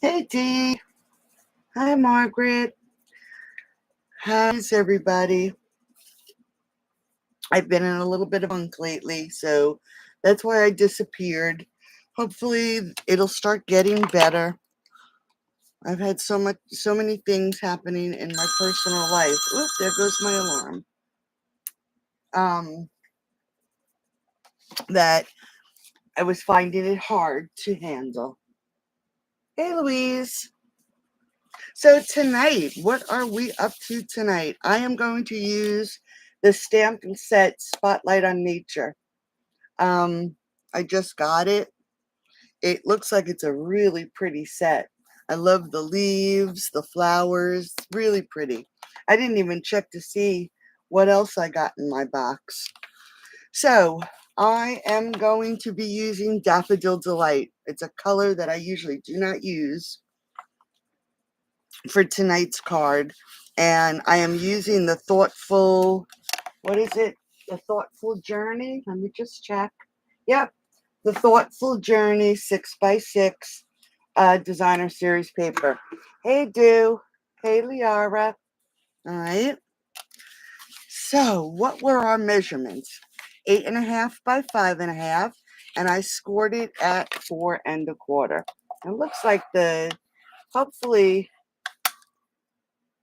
Hey Dee. Hi Margaret. How's everybody? I've been in a little bit of funk lately, so that's why I disappeared. Hopefully it'll start getting better. I've had so many things happening in my personal life. Oop, there goes my alarm. Um, that I was finding it hard to handle. Hey Louise. So tonight, what are we up to tonight? I am going to use the Stamped and Set Spotlight on Nature. Um, I just got it. It looks like it's a really pretty set. I love the leaves, the flowers, it's really pretty. I didn't even check to see what else I got in my box. So I am going to be using Daffodil Delight. It's a color that I usually do not use for tonight's card. And I am using the Thoughtful, what is it? The Thoughtful Journey? Let me just check. Yep, the Thoughtful Journey 6x6 designer series paper. Hey, Do. Hey, Liara. All right. So, what were our measurements? 8.5 by 5.5, and I scored it at 4.25. It looks like hopefully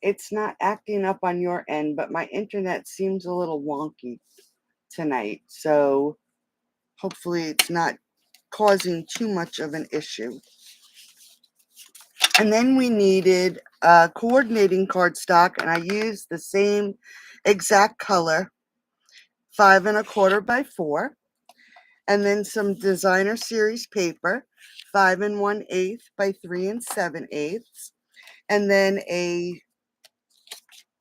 it's not acting up on your end, but my internet seems a little wonky tonight. So, hopefully it's not causing too much of an issue. And then we needed coordinating cardstock, and I used the same exact color, 5.25 by 4, and then some designer series paper, 5 1/8 by 3 7/8, and then I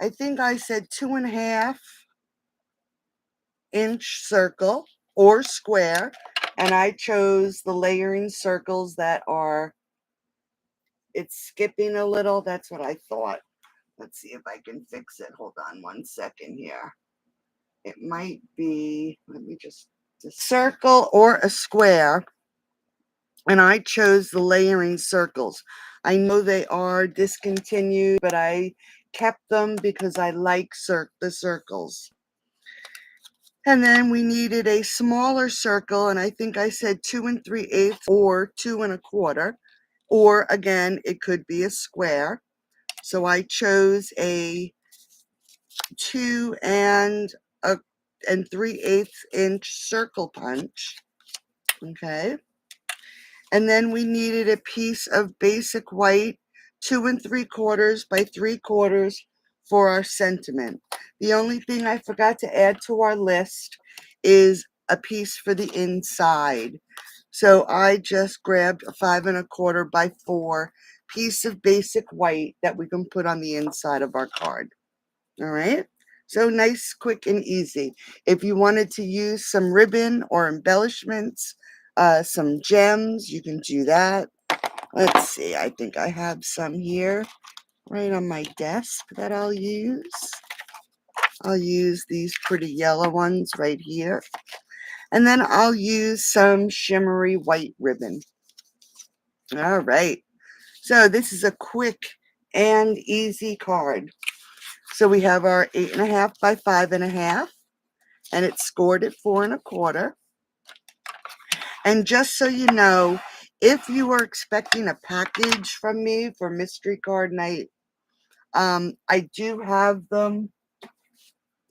think I said 2.5-inch circle or square, and I chose the layering circles that are, it's skipping a little. That's what I thought. Let's see if I can fix it. Hold on one second here. It might be, let me just circle or a square. And I chose the layering circles. I know they are discontinued, but I kept them because I like the circles. And then we needed a smaller circle, and I think I said 2 3/8 or 2 1/4. Or again, it could be a square. So I chose a 2 3/8 inch circle punch. Okay. And then we needed a piece of basic white, 2 3/4 by 3/4 for our sentiment. The only thing I forgot to add to our list is a piece for the inside. So I just grabbed a 5 1/4 by 4 piece of basic white that we can put on the inside of our card. All right. So nice, quick, and easy. If you wanted to use some ribbon or embellishments, some gems, you can do that. Let's see. I think I have some here right on my desk that I'll use. I'll use these pretty yellow ones right here. And then I'll use some shimmery white ribbon. All right. So this is a quick and easy card. So we have our 8.5 by 5.5, and it's scored at 4 1/4. And just so you know, if you were expecting a package from me for mystery card night, I do have them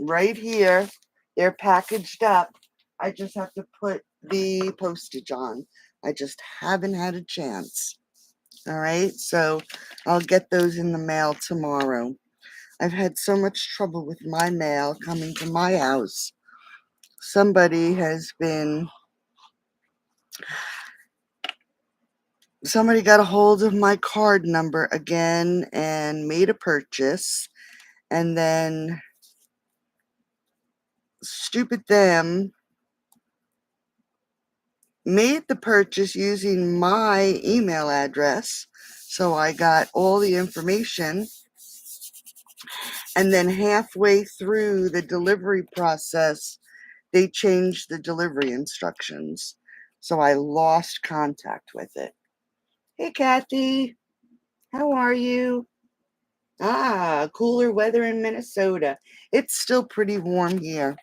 right here. They're packaged up. I just have to put the postage on. I just haven't had a chance. All right, so I'll get those in the mail tomorrow. I've had so much trouble with my mail coming to my house. Somebody got a hold of my card number again and made a purchase, and then stupid them made the purchase using my email address. So I got all the information, and then halfway through the delivery process, they changed the delivery instructions. So I lost contact with it. Hey, Kathy. How are you? Ah, cooler weather in Minnesota. It's still pretty warm here.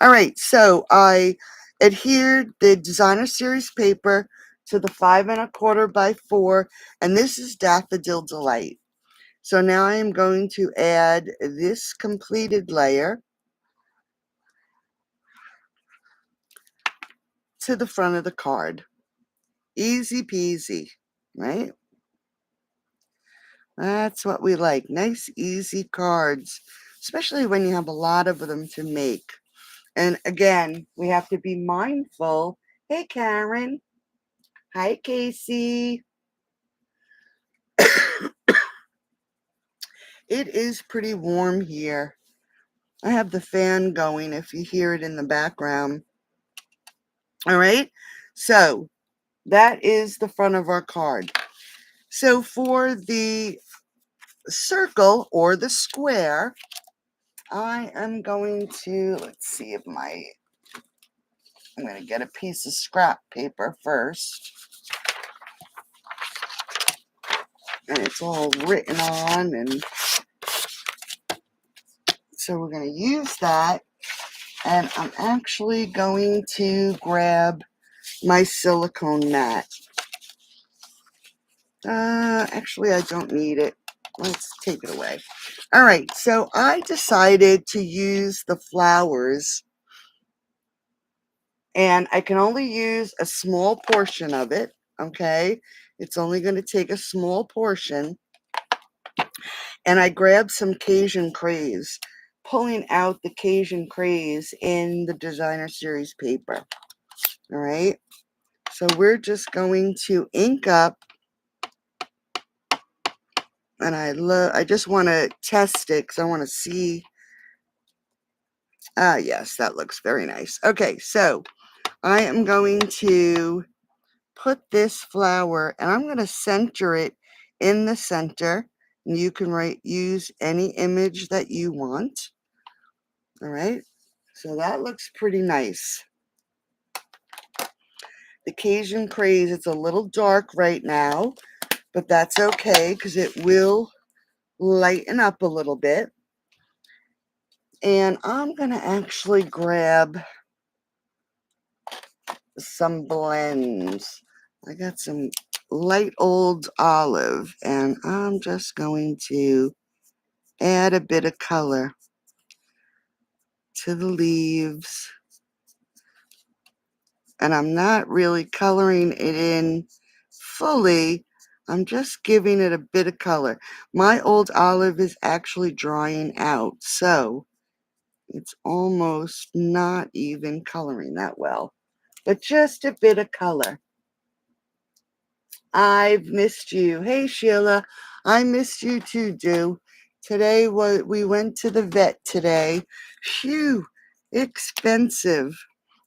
All right, so I adhered the designer series paper to the 5 1/4 by 4, and this is Daffodil Delight. So now I am going to add this completed layer to the front of the card. Easy peasy, right? That's what we like. Nice, easy cards, especially when you have a lot of them to make. And again, we have to be mindful. Hey, Karen. Hi, Casey. It is pretty warm here. I have the fan going if you hear it in the background. All right. So that is the front of our card. So for the circle or the square, I am going to, let's see if I'm going to get a piece of scrap paper first. And it's all written on, and so we're going to use that. And I'm actually going to grab my silicone mat. Actually, I don't need it. Let's take it away. All right, so I decided to use the flowers, and I can only use a small portion of it, okay? It's only going to take a small portion. And I grabbed some Cajun Craze, pulling out the Cajun Craze in the designer series paper. All right, so we're just going to ink up, and I just want to test it because I want to see. Yes, that looks very nice. Okay, so I am going to put this flower, and I'm going to center it in the center. And you can use any image that you want. All right, so that looks pretty nice. The Cajun Craze, it's a little dark right now, but that's okay because it will lighten up a little bit. And I'm going to actually grab some blends. I got some light old olive, and I'm just going to add a bit of color to the leaves. And I'm not really coloring it in fully. I'm just giving it a bit of color. My old olive is actually drying out, so it's almost not even coloring that well, but just a bit of color. I've missed you. Hey, Sheila, I missed you too, Dew. Today we went to the vet today. Phew, expensive.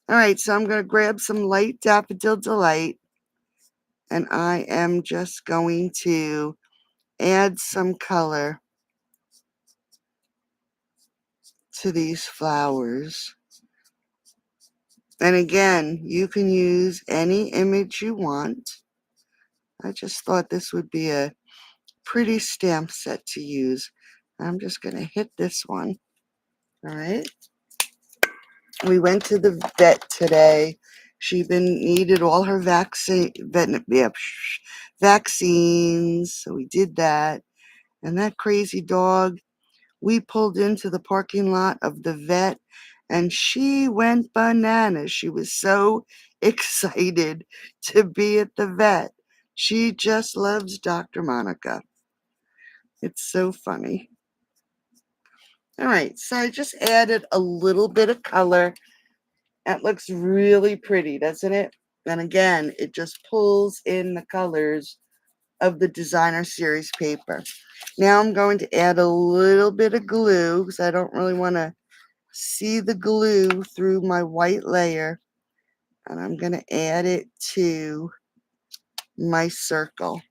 All right, so I'm going to grab some light Daffodil Delight, and I am just going to add some color to these flowers. And again, you can use any image you want. I just thought this would be a pretty stamp set to use. I'm just going to hit this one. All right. We went to the vet today. She needed all her vaccines, so we did that. And that crazy dog, we pulled into the parking lot of the vet, and she went bananas. She was so excited to be at the vet. She just loves Dr. Monica. It's so funny. All right, so I just added a little bit of color. That looks really pretty, doesn't it? And again, it just pulls in the colors of the designer series paper. Now I'm going to add a little bit of glue because I don't really want to see the glue through my white layer. And I'm going to add it to my circle.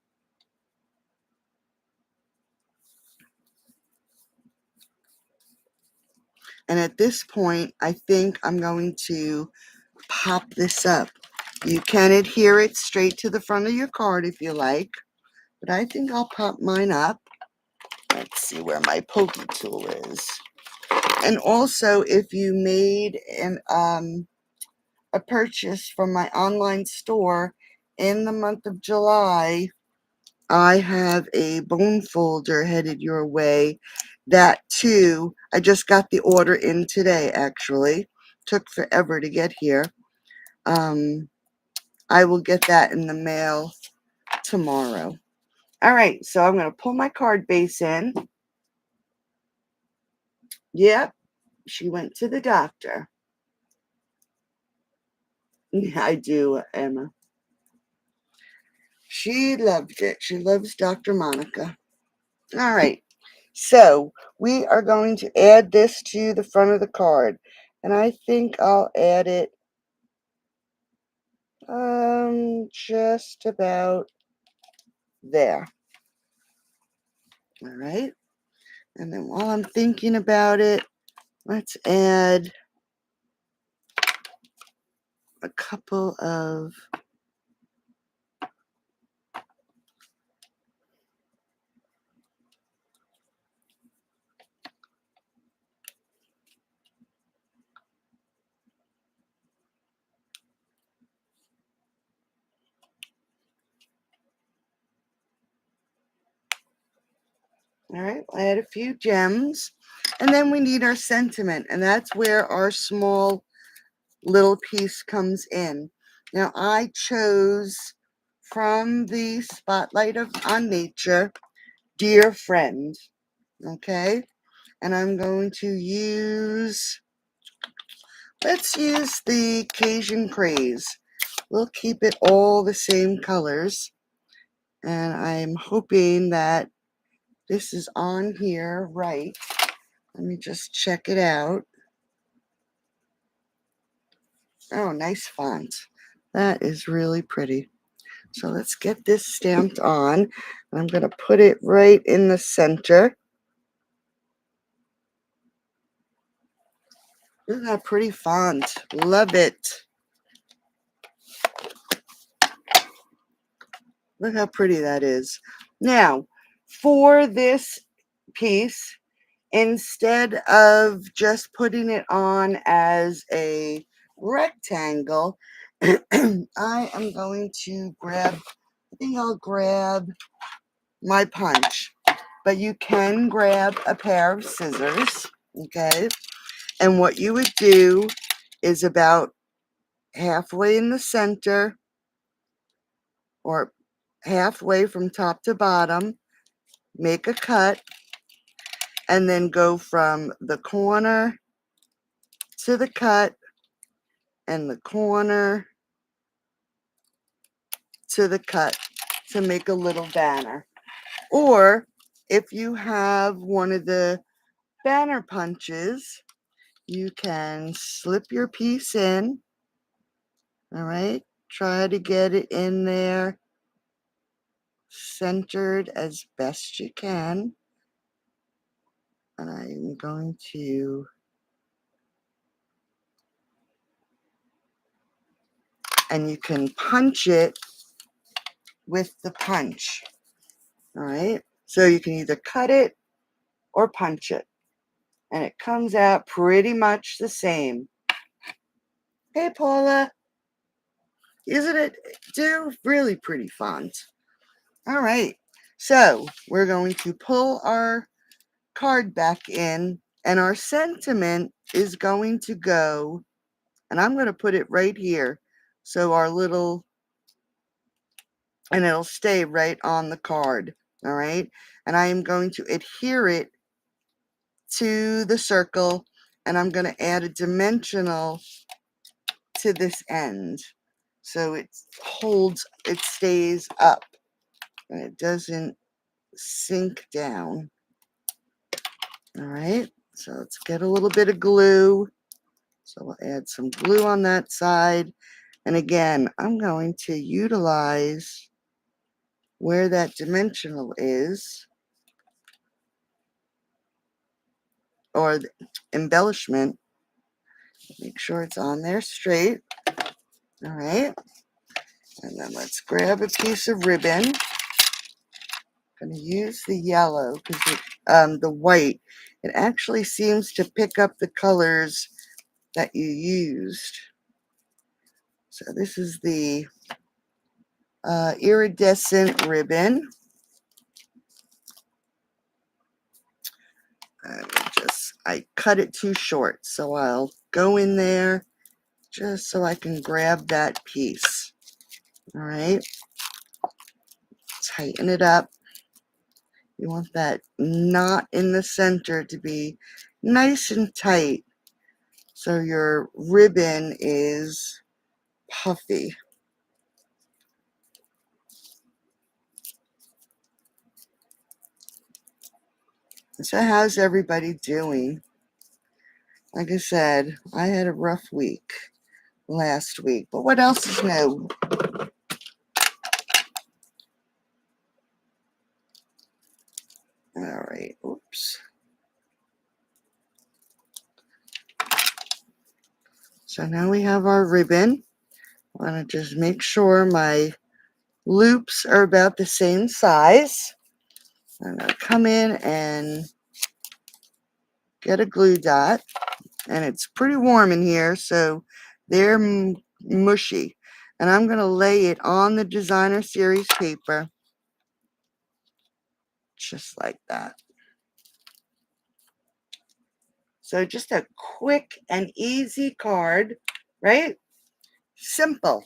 And at this point, I think I'm going to pop this up. You can adhere it straight to the front of your card if you like, but I think I'll pop mine up. Let's see where my pokey tool is. And also, if you made a purchase from my online store in the month of July, I have a bone folder headed your way. That too, I just got the order in today, actually. Took forever to get here. I will get that in the mail tomorrow. All right, so I'm going to pull my card base in. Yep, she went to the doctor. Yeah, I do, Emma. She loved it. She loves Dr. Monica. All right, so we are going to add this to the front of the card. And I think I'll add it just about there. All right, and then while I'm thinking about it, let's add a couple of all right, we'll add a few gems. And then we need our sentiment, and that's where our small little piece comes in. Now, I chose from the Spotlight on Nature, Dear Friend, okay? And I'm going to use, let's use the Cajun Craze. We'll keep it all the same colors. And I'm hoping that this is on here right. Let me just check it out. Oh, nice font. That is really pretty. So let's get this stamped on. I'm going to put it right in the center. Isn't that pretty font? Love it. Look how pretty that is. Now, for this piece, instead of just putting it on as a rectangle, I am going to I'll grab my punch. But you can grab a pair of scissors, okay? And what you would do is about halfway in the center, or halfway from top to bottom, make a cut, and then go from the corner to the cut and the corner to the cut to make a little banner. Or if you have one of the banner punches, you can slip your piece in. All right, try to get it in there centered as best you can. And I'm going to and you can punch it with the punch. All right, so you can either cut it or punch it, and it comes out pretty much the same. Hey, Paula, isn't it really pretty font? All right, so we're going to pull our card back in, and our sentiment is going to go, and I'm going to put it right here, so our little, and it'll stay right on the card. All right, and I am going to adhere it to the circle, and I'm going to add a dimensional to this end, so it stays up and it doesn't sink down. All right, so let's get a little bit of glue. So we'll add some glue on that side. And again, I'm going to utilize where that dimensional is, or the embellishment. Make sure it's on there straight. All right. And then let's grab a piece of ribbon. I'm going to use the yellow because the white, it actually seems to pick up the colors that you used. So this is the iridescent ribbon. I cut it too short, so I'll go in there just so I can grab that piece. All right, tighten it up. You want that knot in the center to be nice and tight so your ribbon is puffy. So how's everybody doing? Like I said, I had a rough week last week, but what else is new? All right, oops. So now we have our ribbon. I want to just make sure my loops are about the same size. I'm going to come in and get a glue dot. And it's pretty warm in here, so they're mushy. And I'm going to lay it on the designer series paper, just like that. So just a quick and easy card, right? Simple.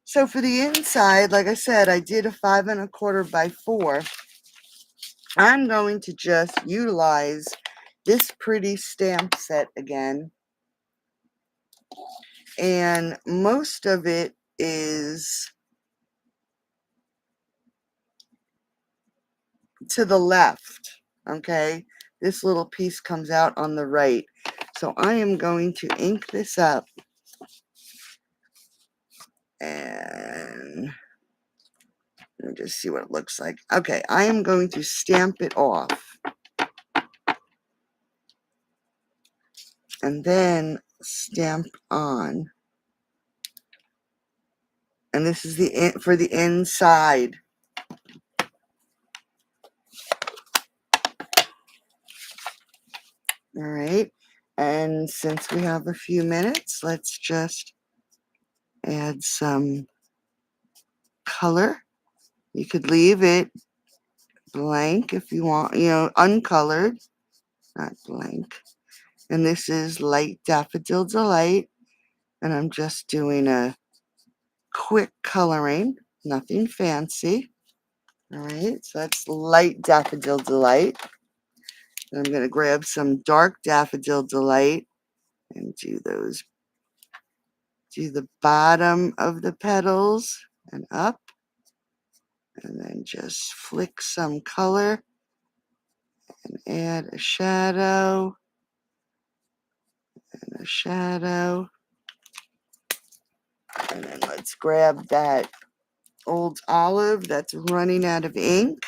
So for the inside, like I said, I did a 5 1/4 by 4. I'm going to just utilize this pretty stamp set again. And most of it is to the left, okay? This little piece comes out on the right. So I am going to ink this up and let me just see what it looks like. Okay, I am going to stamp it off and then stamp on. And this is for the inside. All right, and since we have a few minutes, let's just add some color. You could leave it blank if you want, uncolored, not blank. And this is Light Daffodil Delight, and I'm just doing a quick coloring, nothing fancy. All right, so that's Light Daffodil Delight. And I'm going to grab some Dark Daffodil Delight and do the bottom of the petals and up, and then just flick some color and add a shadow and a shadow. And then let's grab that old olive that's running out of ink.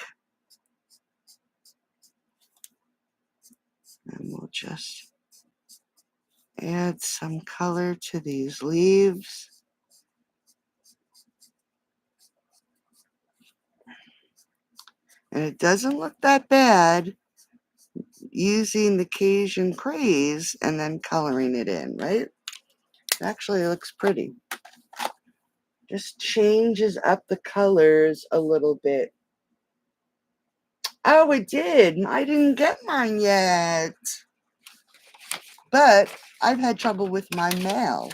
And we'll just add some color to these leaves. And it doesn't look that bad using the Cajun Craze and then coloring it in, right? It actually looks pretty. Just changes up the colors a little bit. Oh, it did. I didn't get mine yet. But I've had trouble with my mail.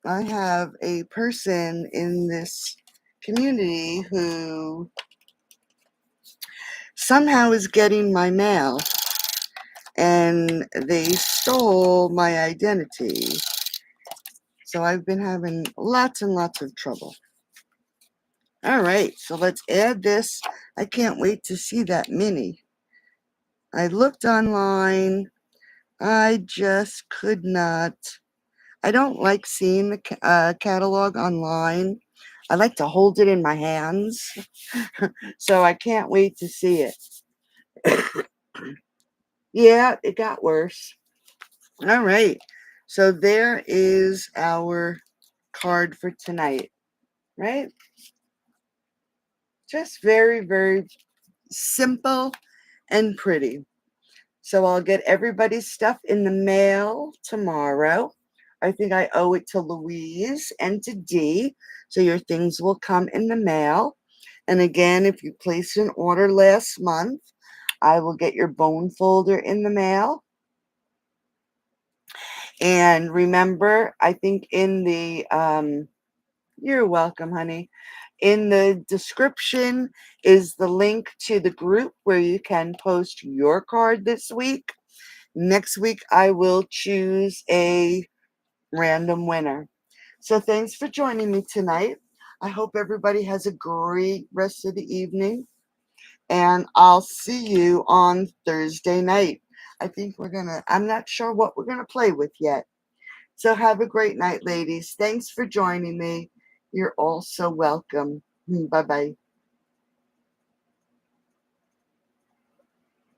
I have a person in this community who somehow is getting my mail, and they stole my identity. So I've been having lots and lots of trouble. All right, so let's add this. I can't wait to see that mini. I looked online. I just could not. I don't like seeing the catalog online. I like to hold it in my hands. So I can't wait to see it. Yeah, it got worse. All right. So there is our card for tonight, right? Just very, very simple and pretty. So I'll get everybody's stuff in the mail tomorrow. I think I owe it to Louise and to Dee. So your things will come in the mail. And again, if you placed an order last month, I will get your bone folder in the mail. And remember, I think in the, you're welcome, honey. In the description is the link to the group where you can post your card this week. Next week, I will choose a random winner. So thanks for joining me tonight. I hope everybody has a great rest of the evening. And I'll see you on Thursday night. I think I'm not sure what we're going to play with yet. So have a great night, ladies. Thanks for joining me. You're all so welcome. Bye bye.